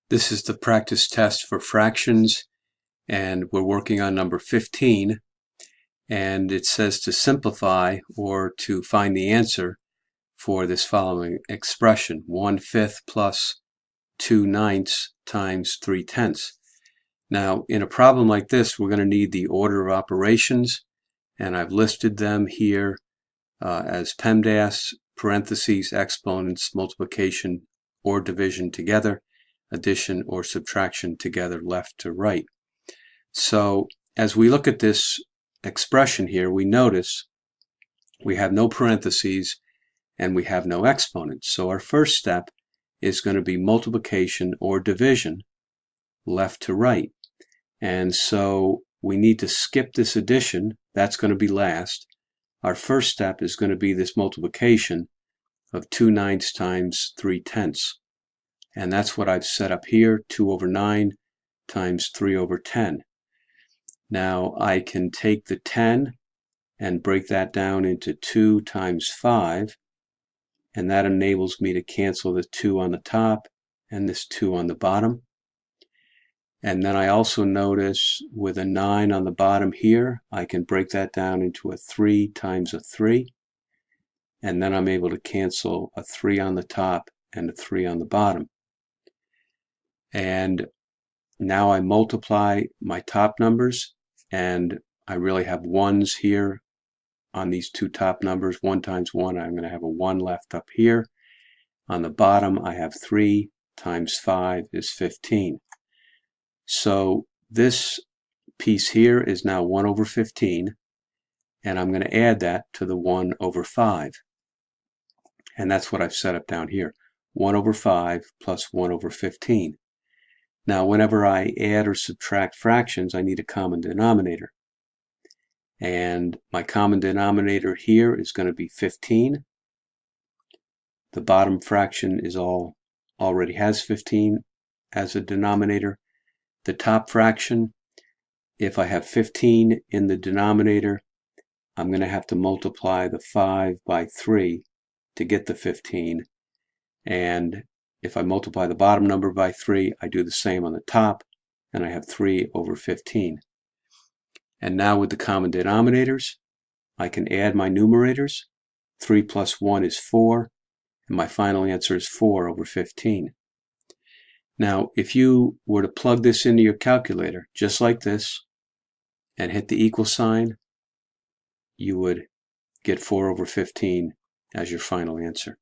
This is the practice test for fractions, and we're working on number 15, and it says to simplify or to find the answer for this following expression: 1/5 plus 2/9 times 3/10. Now, in a problem like this, we're going to need the order of operations, and I've listed them here as PEMDAS, parentheses, exponents, multiplication or division together, addition or subtraction together, left to right. So as we look at this expression here, we notice we have no parentheses and we have no exponents. So our first step is going to be multiplication or division, left to right. And so we need to skip this addition. That's going to be last. Our first step is going to be this multiplication of 2/9 times 3/10. And that's what I've set up here, 2/9 times 3/10. Now I can take the 10 and break that down into 2 times 5, and that enables me to cancel the 2 on the top and this 2 on the bottom. And then I also notice with a 9 on the bottom here, I can break that down into a 3 times a 3, and then I'm able to cancel a 3 on the top and a 3 on the bottom. And now I multiply my top numbers, and I really have ones here on these two top numbers. 1 times 1, I'm going to have a 1 left up here. On the bottom, I have 3 times 5 is 15. So this piece here is now 1/15, and I'm going to add that to the 1/5. And that's what I've set up down here, 1/5 plus 1/15. Now, whenever I add or subtract fractions, I need a common denominator. And my common denominator here is going to be 15. The bottom fraction is already has 15 as a denominator. The top fraction, if I have 15 in the denominator, I'm going to have to multiply the 5 by 3 to get the 15. And if I multiply the bottom number by 3, I do the same on the top, and I have 3/15. And now with the common denominators, I can add my numerators. 3 plus 1 is 4, and my final answer is 4/15. Now, if you were to plug this into your calculator, just like this, and hit the equal sign, you would get 4/15 as your final answer.